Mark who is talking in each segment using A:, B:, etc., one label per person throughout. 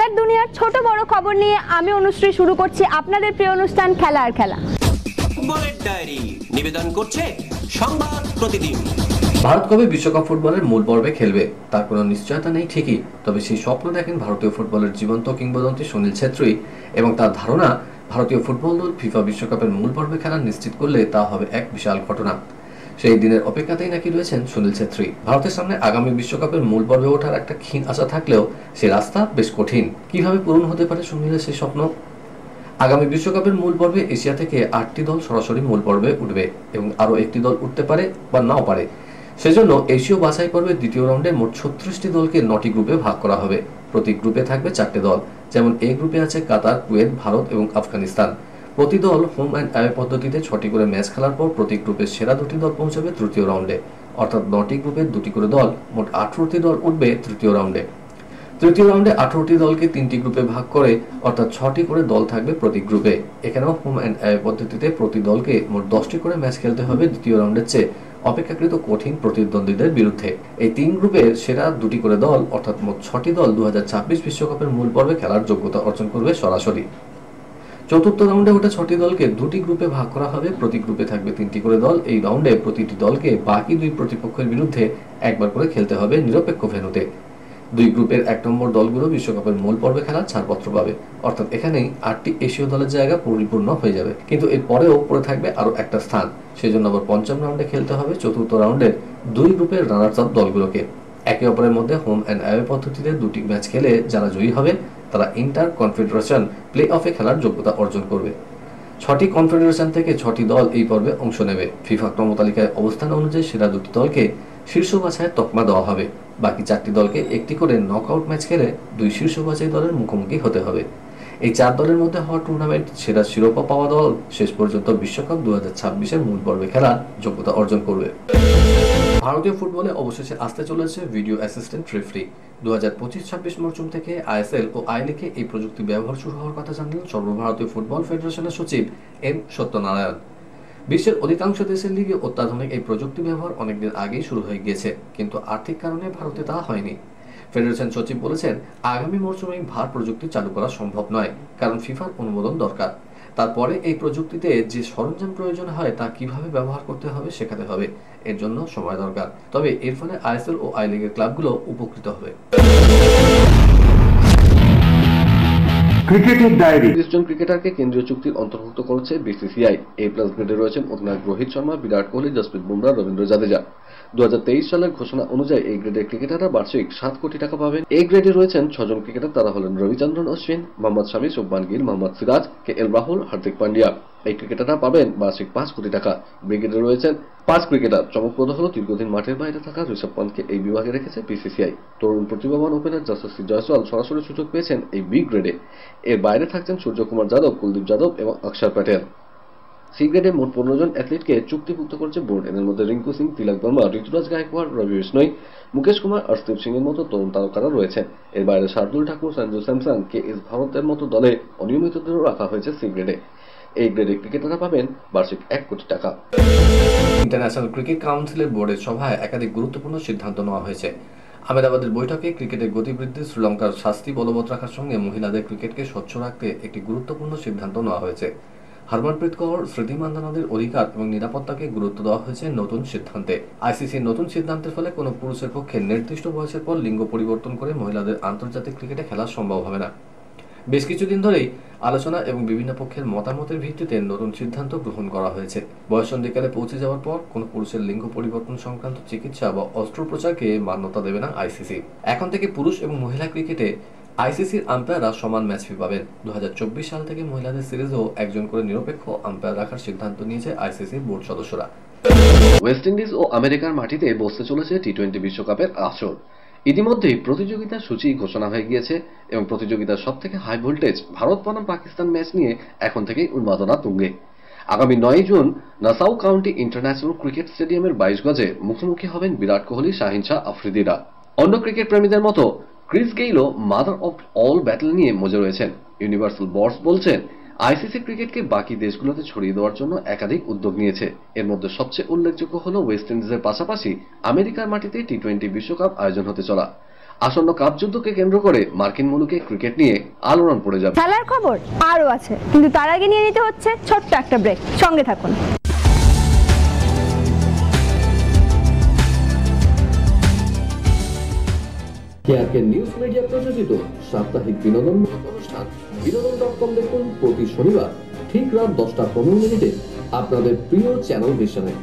A: খেলার দুনিয়ার ছোট বড় খবর নিয়ে আমি অনুশ্রী শুরু করছি আপনাদের প্রিয় অনুষ্ঠান খেলা আর খেলা।
B: ফুটবলের ডায়েরি নিবেদন করছে সংবাদ প্রতিদিন।
C: ভারত কবে বিশ্বকাপ ফুটবলের মূল পর্বে খেলবে তার কোনো নিশ্চয়তা নেই ঠিকই, তবে সেই স্বপ্ন দেখেন ভারতীয় ফুটবলের জীবন্ত কিংবদন্তি সুনীল ছেত্রী এবং তার ধারণা ভারতীয় ফুটবল দল ফিফা বিশ্বকাপের মূল পর্বে খেলা নিশ্চিত করলে তা হবে এক বিশাল ঘটনা। সেই দিনের অপেক্ষাতেই নাকি রয়েছেন সুনীল ছেত্রী। ভারতের সামনে আগামী বিশ্বকাপের মূল পর্বে ওঠার একটা ক্ষীণ আশা থাকলেও সে রাস্তা বেশ কঠিন। কিভাবে পূরণ হতে পারে সুনীলের সেই স্বপ্ন? আগামী বিশ্বকাপের মূল পর্বে এশিয়া থেকে 8টি দল সরাসরি মূল পর্বে উঠবে এবং আরও একটি দল উঠতে পারে বা নাও পারে। সেজন্য এশীয় বাছাই পর্বের দ্বিতীয় রাউন্ডে মোট 36টি দলকে 9টি গ্রুপে ভাগ করা হবে। প্রতি গ্রুপে থাকবে 4টে দল, যেমন এ গ্রুপে আছে কাতার, কুয়েত, ভারত এবং আফগানিস্তান। প্রতি দল হোম অ্যান্ড অ্যাওয়ে পদ্ধতিতে 6টি করে ম্যাচ খেলার পর প্রতি গ্রুপের সেরা 2টি দল পৌঁছাবে তৃতীয় রাউন্ডে, অর্থাৎ 9টি গ্রুপের 2টি করে দল, মোট 18টি দল উঠবে তৃতীয় রাউন্ডে। তৃতীয় রাউন্ডে 18টি দলকে 3টি গ্রুপে ভাগ করে অর্থাৎ 6টি করে দল থাকবে প্রতি গ্রুপে। এখানেও হোম অ্যান্ড অ্যাওয়ে পদ্ধতিতে প্রতি দলকে মোট 10টি করে ম্যাচ খেলতে হবে দ্বিতীয় রাউন্ডের চেয়ে অপেক্ষাকৃত কঠিন প্রতিদ্বন্দ্বীদের বিরুদ্ধে। এই 3 গ্রুপের সেরা 2টি করে দল অর্থাৎ মোট 6টি দল 2026 বিশ্বকাপের মূল পর্বে খেলার যোগ্যতা অর্জন করবে সরাসরি। চতুর্থ রাউন্ডে ওঠা 6টি দলকে 2টি গ্রুপে ভাগ করা হবে, প্রতি গ্রুপে থাকবে 3টি করে দল। এই রাউন্ডে প্রতিটি দলকে বাকি 2 প্রতিপক্ষের বিরুদ্ধে একবার করে খেলতে হবে নিরপেক্ষ ভেন্যুতে। 2 গ্রুপের 1 নম্বর দলগুলো বিশ্বকাপের মূল পর্বে খেলার ছাড়পত্র পাবে, অর্থাৎ এখানেই 8টি এশীয় দলের জায়গা পরিপূর্ণ হয়ে যাবে। কিন্তু এর পরেও পড়ে থাকবে আরও একটা স্থান, সেজন্য আবার পঞ্চম রাউন্ডে খেলতে হবে চতুর্থ রাউন্ডের 2 গ্রুপের রানার্স আপ দলগুলোকে। একে অপরের মধ্যে হোম অ্যান্ড অ্যাওয়ে পদ্ধতিতে 2টি ম্যাচ খেলে যারা জয়ী হবে তারা ইন্টার কনফেডারেশন প্লে অফে খেলার যোগ্যতা অর্জন করবে। 6টি কনফেডারেশন থেকে 6টি দল এই পর্বে অংশ নেবে। ফিফা ক্রমতালিকায় অবস্থান অনুযায়ী সেরা 2টি দলকে শীর্ষ বাছাইয়ের তকমা দেওয়া হবে। বাকি 4টি দলকে একটি করে নকআউট ম্যাচ খেলে 2 শীর্ষ বাছাই দলের মুখোমুখি হতে হবে। এই 4 দলের মধ্যে হওয়া টুর্নামেন্ট সেরা শিরোপা পাওয়া দল শেষ পর্যন্ত বিশ্বকাপ 2026-এর মূল পর্বে খেলার যোগ্যতা অর্জন করবে। ভারতীয় ফুটবলে অবশেষে আসতে চলেছে ভিডিও অ্যাসিস্ট্যান্ট রেফারি। 2025-26 মরশুম থেকে আইএসএল ও আই লিগে এই প্রযুক্তি ব্যবহার শুরু হওয়ার কথা জানালেন সর্বভারতীয় ফুটবল ফেডারেশনের সচিব এম সত্যনারায়ণ। বিশ্বের অধিকাংশ দেশের লিগে অত্যাধুনিক এই প্রযুক্তি ব্যবহার অনেকদিন আগেই শুরু হয়ে গিয়েছে, কিন্তু আর্থিক কারণে ভারতে তা হয়নি। ফেডারেশন সচিব বলেছেন, আগামী মরশুমে ভার প্রযুক্তি চালু করা সম্ভব নয়, কারণ ফিফার অনুমোদন দরকার। তারপরে এই প্রযুক্তিতে যে সরঞ্জাম প্রয়োজন হয় তা কিভাবে ব্যবহার করতে হবে শেখাতে হবে, এর জন্য সময় দরকার। তবে এর ফলে আইএসএল ও আই লিগের ক্লাবগুলো উপকৃত হবে।
D: ক্রিকেটের ডায়েরি
C: 30 জন ক্রিকেটারকে কেন্দ্রীয় চুক্তির অন্তর্ভুক্ত করেছে বিসিসিআই। এ প্লাস গ্রেডে রয়েছেন অধিনায়ক রোহিত শর্মা, বিরাট কোহলি, জসপ্রীত বুমরাহ, রবীন্দ্র জাদেজা। 2023 সালের ঘোষণা অনুযায়ী এই গ্রেডের ক্রিকেটাররা বার্ষিক 7 কোটি টাকা পাবেন। এই গ্রেডে রয়েছেন 6 জন ক্রিকেটার, তারা হলেন রবিচন্দ্রন অশ্বিন, মোহাম্মদ শামি, শুভমান গিল, মোহাম্মদ সিরাজ, কেএল রাহুল, হার্দিক পান্ডিয়া। এই ক্রিকেটাররা পাবেন বার্ষিক 5 কোটি টাকা। বি গ্রেডে রয়েছেন 5 ক্রিকেটার। চমকপ্রদ হলো দীর্ঘদিন মাঠের বাইরে থাকা ঋষভ পন্থকে এই বিভাগে রেখেছে বিসিসিআই। তরুণ প্রতিভাবান ওপেনার যশস্বী জয়সওয়াল সরাসরি সুযোগ পেয়েছেন এই বি গ্রেডে। এর বাইরে থাকছেন সূর্যকুমার যাদব, কুলদীপ যাদব এবং অক্ষর প্যাটেল। সি গ্রেডে মোট 15 জন অ্যাথলিটকে চুক্তিভুক্ত করেছে বোর্ড। এদের মধ্যে রিঙ্কু সিং, তিলক বর্মা, ঋতুরাজ গায়কোয়াড়, রবি বিষ্ণই, মুকেশ কুমার, অর্শদীপ সিং এর মতো তরুণ তারকারা রয়েছেন। এর বাইরে Shardul Thakur, Sanju Samson, K S ভারতের মতো দলে অনিয়মিতদেরও রাখা হয়েছে সি গ্রেডে। এই গ্রেডে ক্রিকেটাররা পাবেন বার্ষিক 1 কোটি টাকা। ইন্টারন্যাশনাল ক্রিকেট কাউন্সিলের বোর্ডের সভায় একাধিক গুরুত্বপূর্ণ সিদ্ধান্ত নেওয়া হয়েছে। আহমেদাবাদের বৈঠকে ক্রিকেটের গতিবৃদ্ধি, শ্রীলঙ্কার শাস্তি বলবৎ রাখার সঙ্গে মহিলাদের ক্রিকেটকে স্বচ্ছ রাখতে একটি গুরুত্বপূর্ণ সিদ্ধান্ত নেওয়া হয়েছে। হরমনপ্রীত কৌর স্মৃতি মান্ধানাদের অধিকার এবং নিরাপত্তাকে গুরুত্ব দেওয়া হয়েছে নতুন সিদ্ধান্তে। আইসিসির নতুন সিদ্ধান্তের ফলে কোনো পুরুষের পক্ষে নির্দিষ্ট বয়সের পর লিঙ্গ পরিবর্তন করে মহিলাদের আন্তর্জাতিক ক্রিকেটে খেলা সম্ভব হবে না। বেশ কিছুদিন ধরেই আলোচনা এবং বিভিন্ন পক্ষের মতামতের ভিত্তিতে নতুন সিদ্ধান্ত গ্রহণ করা হয়েছে। বয়সন্ধিকালে পৌঁছে যাওয়ার পর কোনো পুরুষের লিঙ্গ পরিবর্তন সংক্রান্ত চিকিৎসা বা অস্ত্রোপচারকে মান্যতা দেবে না আইসিসি। এখন থেকে পুরুষ এবং মহিলা ক্রিকেটে আইসিসির আম্পায়াররা সমান ম্যাচ ফি পাবেন। 2024 সাল থেকে মহিলাদের সিরিজেও একজন করে নিরপেক্ষ আম্পায়ার রাখার সিদ্ধান্ত নিয়েছে আইসিসির বোর্ড সদস্যরা। ওয়েস্ট ইন্ডিজ ও আমেরিকার মাটিতে বসতে চলেছে টি-20 বিশ্বকাপের আসর। ইতিমধ্যেই প্রতিযোগিতার সূচি ঘোষণা হয়ে গিয়েছে এবং প্রতিযোগিতার সবথেকে হাই ভোল্টেজ ভারত বনাম পাকিস্তান ম্যাচ নিয়ে এখন থেকেই উন্মাদনা তুঙ্গে। আগামী 9 June Nassau county international cricket স্টেডিয়ামের 22 গজে মুখোমুখি হবেন বিরাট কোহলি, শাহিন শাহ আফ্রিদিরা। অন্য ক্রিকেট প্রেমীদের মতো ক্রিস গেইলও মাদার অফ অল ব্যাটল নিয়ে মজে রয়েছেন। ইউনিভার্সাল বর্ডস বলছেন, আইসিসি ক্রিকেটকে বাকি দেশগুলোতে ছড়িয়ে দেওয়ার জন্য একাধিক উদ্যোগ নিয়েছে। এর মধ্যে সবচেয়ে উল্লেখযোগ্য হল ওয়েস্ট ইন্ডিজের পাশাপাশি আমেরিকার মাটিতে টি-20 বিশ্বকাপ আয়োজন হতে চলা। আসন্ন কাপ যুদ্ধকে কেন্দ্র করে মার্কিন মুলুকে ক্রিকেট নিয়ে আলোড়ন পড়ে যাবে।
A: খেলার খবর আরো আছে, কিন্তু তার আগে নিয়ে নিতে হচ্ছে ছোট্ট একটা ব্রেক। সঙ্গে থাকুন।
C: কেআরকে নিউজ মিডিয়া প্রযোজিত সাপ্তাহিক বিনোদনমূলক অনুষ্ঠান বিনোদন.com দেখুন প্রতি শনিবার ঠিক রাত 10:15 আপনাদের প্রিয় চ্যানেল ভিশনে।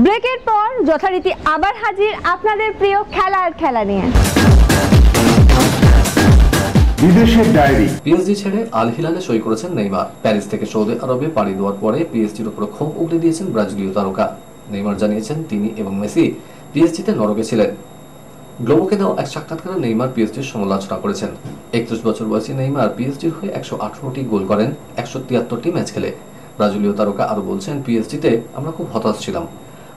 A: ব্রেকের পর যথারীতি আবার হাজির আপনাদের প্রিয় খেলা নিয়ে।
D: বিদেশের ডায়েরি।
C: পিএসজি ছেড়ে আল হিলালে সই করেছেন নেইমার। প্যারিস থেকে সৌদি আরবে পাড়ি দেওয়ার পরে পিএসজির উপর ক্ষোভ উগড়ে দিয়েছেন ব্রাজিলীয় তারকা। নেইমার জানিয়েছেন তিনি এবং মেসি পিএসজিতে নরকে ছিলেন। গ্লোবোকে দেওয়া এক সাক্ষাৎকারে নেইমার পিএসজির সমালোচনা করেছেন। 31 বছর বয়সী নেইমার পিএসজির হয়ে 118টি গোল করেন, 173টি ম্যাচ খেলে। ব্রাজিলীয় তারকা আরো বলছেন, পিএসজিতে আমরা খুব হতাশ ছিলাম।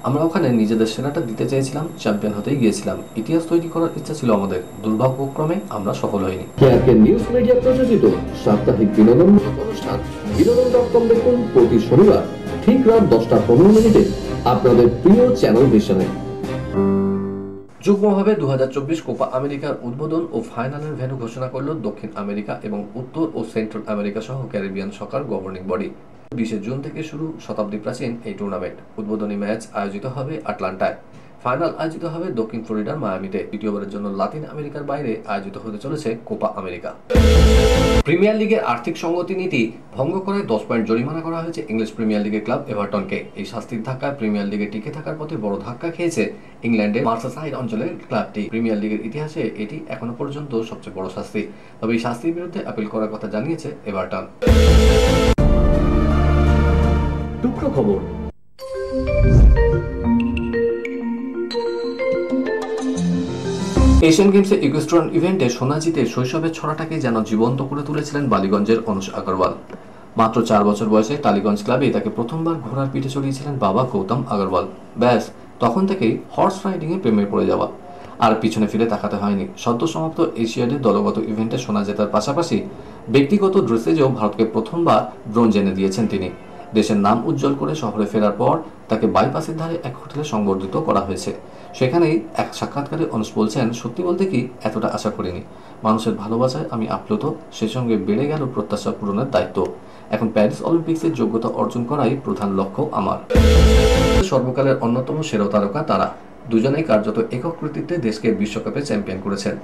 C: আমরা ওখানে নিজেদের সেরাটা দিতে চেয়েছিলাম, চ্যাম্পিয়ন হতেই গিয়েছিলাম। ইতিহাস তৈরি করার ইচ্ছা ছিল আমাদের, দুর্ভাগ্যক্রমে আমরা সফল হইনি। কেআরকে নিউজ মিডিয়া প্রযোজিত সাপ্তাহিক বিনোদনমূলক অনুষ্ঠান বিনোদন.com দেখুন প্রতি শনিবার ঠিক রাত 10:15 আপনাদের প্রিয় চ্যানেল ভিশনে। যুগ্মভাবে 2024 কোপা আমেরিকার উদ্বোধন ও ফাইনালের ভেন্যু ঘোষণা করল দক্ষিণ আমেরিকা এবং উত্তর ও সেন্ট্রাল আমেরিকা সহ ক্যারিবিয়ান সকার গভর্নিং বডি। 20 জুন থেকে শুরু শতাব্দী প্রাচীন এই টুর্নামেন্ট। উদ্বোধনী ম্যাচ আয়োজিত হবে আটলান্টায়, ফাইনাল আয়োজিত হবে দক্ষিণ ফ্লোরিডার মায়ামিতে। দ্বিতীয়বারের জন্য লাতিন আমেরিকার বাইরে আয়োজিত হতে চলেছে কোপা আমেরিকা। প্রিমিয়ার লিগের আর্থিক সংগতি নীতি ভঙ্গ করে 10 পয়েন্ট জরিমানা করা হয়েছে ইংলিশ প্রিমিয়ার লিগের ক্লাব এভারটনকে। এই শাস্তির ধাক্কায় প্রিমিয়ার লিগে টিকে থাকার পথে বড় ধাক্কা খেয়েছে ইংল্যান্ডের মার্সাসাইড অঞ্চলের ক্লাবটি। প্রিমিয়ার লিগের ইতিহাসে এটি এখনো পর্যন্ত সবচেয়ে বড় শাস্তি। তবে এই শাস্তির বিরুদ্ধে আপিল করার কথা জানিয়েছে এভারটন। টুকরো খবর। এশিয়ান গেমসে ইকুয়েস্ট্রিয়ান ইভেন্টে সোনা জিতে শৈশবের ছড়াটাকে যেন জীবন্ত করে তুলেছিলেন বালিগঞ্জের অনুষ আগরওয়াল। মাত্র 4 বছর বয়সে টালিগঞ্জ ক্লাবে তাকে প্রথমবার ঘোড়ার পিঠে চড়িয়েছিলেন বাবা গৌতম আগরওয়াল। ব্যাস, তখন থেকেই হর্স রাইডিং এ প্রেমে পড়ে যাওয়া। আর পিছনে ফিরে তাকাতে হয়নি। সদ্য সমাপ্ত এশিয়াডের দলগত ইভেন্টে সোনা জেতার পাশাপাশি ব্যক্তিগত ড্রেসেজেও ভারতকে প্রথমবার ব্রোঞ্জ এনে দিয়েছেন তিনি। দেশের নাম উজ্জ্বল করে শহরে ফেরার পর তাকে বাইপাসের ধারে এক হোটেলে সংবর্ধিত করা হয়েছে। সেখানেই এক সাক্ষাৎকারে অনুষ বলছেন, সত্যি বলতে কি এতটা আশা করিনি। মানুষের ভালোবাসায় আমি আপ্লুত, সেই সঙ্গে বেড়ে গেল প্রত্যাশা পূরণের দায়িত্ব। এখন প্যারিস অলিম্পিক্সের যোগ্যতা অর্জন করাই প্রধান লক্ষ্য আমার। সর্বকালের অন্যতম সেরা তারকা তারা দুজনেই কার্যত একক কৃতিত্বে দেশকে বিশ্বকাপে চ্যাম্পিয়ন করেছেন।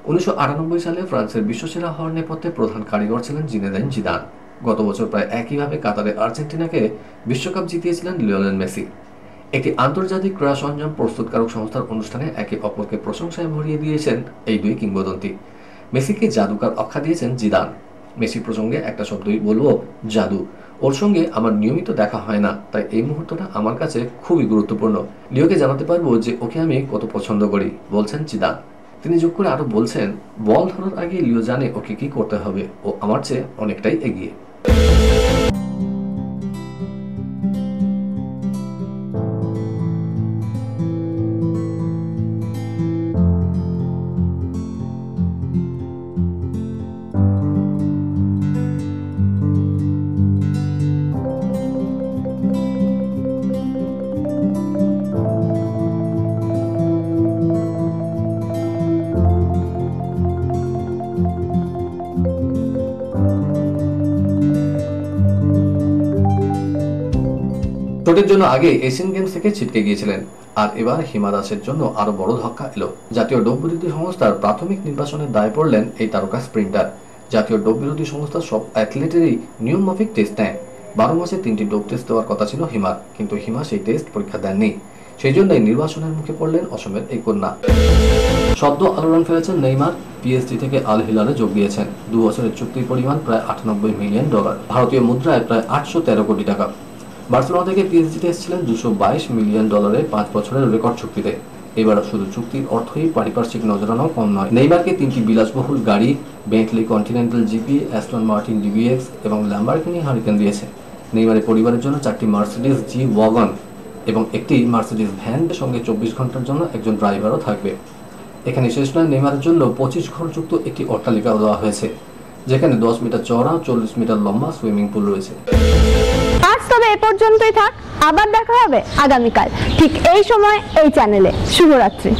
C: 1998 সালে ফ্রান্সের বিশ্বসেরা হওয়ার নেপথ্যে প্রধান কারিগর ছিলেন জিনেদিন জিদান। গত বছর প্রায় একইভাবে কাতারে আর্জেন্টিনাকে বিশ্বকাপ জিতিয়েছিলেন লিওনেল মেসি। একটি আন্তর্জাতিক ক্রীড়া সরঞ্জাম প্রস্তুতকারক সংস্থার অনুষ্ঠানে একে অপরকে প্রশংসায় ভরিয়ে দিয়েছেন এই দুই কিংবদন্তি। মেসিকে জাদুকার আখ্যা দিয়েছেন জিদান। মেসি প্রসঙ্গে একটা শব্দই বলবো, জাদু। ওর সঙ্গে আমার নিয়মিত দেখা হয় না, তাই এই মুহূর্তটা আমার কাছে খুবই গুরুত্বপূর্ণ। লিওকে জানাতে পারবো যে ওকে আমি কত পছন্দ করি, বলছেন জিদান। তিনি যোগ করে আরো বলছেন, বল ধরার আগে লিও জানে ওকে কি করতে হবে, ও আমার চেয়ে অনেকটাই এগিয়ে। চোটের জন্য আগে এশিয়ান গেমস থেকে ছিটকে গিয়েছিলেন, আর এবার হিমা দাসের জন্য আরো বড় ধাক্কা এলো। জাতীয় ডোপ বিরোধী সংস্থার প্রাথমিক নির্বাচনের দায় পড়লেন এই তারকা স্প্রিন্টার। জাতীয় ডোপ বিরোধী সংস্থা সব অ্যাথলেটেরই নিয়ম মাফিক টেস্ট নেয়। 12 মাসে 3টি ডোপ টেস্ট দেওয়ার কথা ছিল হিমার, কিন্তু হিমা সেই টেস্ট পরীক্ষা দেননি। সেই জন্যই নির্বাচনের মুখে পড়লেন অসমের এই কন্যা। সদ্য আলোড়ন ফেলেছেন নেইমার। পিএসজি থেকে আল হিলালে যোগ দিয়েছেন। 2 বছরের চুক্তির পরিমাণ প্রায় $98 মিলিয়ন, ভারতীয় মুদ্রায় প্রায় 813 কোটি টাকা। বার্সেলোনা থেকে পিএসজিতে এসেছিলেন $222 মিলিয়ন 5 বছরের রেকর্ড চুক্তিতে। এবার শুধু চুক্তির অর্থই পারিপার্শ্বিক নজরানাও কম নয়। নেইমারকে 3টি বিলাসবহুল গাড়ি, Bentley Continental GP, Aston Martin DBX এবং ল্যাম্বরগিনি হারিকেন দিয়েছে। নেইমারের পরিবারের জন্য 4টি মার্সিডিজ জি ওয়াগন এবং একটি মার্সিডিজ ভ্যানের সঙ্গে 24 ঘন্টার জন্য একজন ড্রাইভারও থাকবে। এখানে শেষ নয়, নেইমারের জন্য 25 ঘরযুক্ত একটি অট্টালিকা দেওয়া হয়েছে, যেখানে 10 মিটার চওড়া ও 40 মিটার লম্বা সুইমিং পুল রয়েছে।
A: আজ তবে এ পর্যন্তই থাক, আবার দেখা হবে আগামীকাল ঠিক এই সময় এই চ্যানেলে। শুভরাত্রি।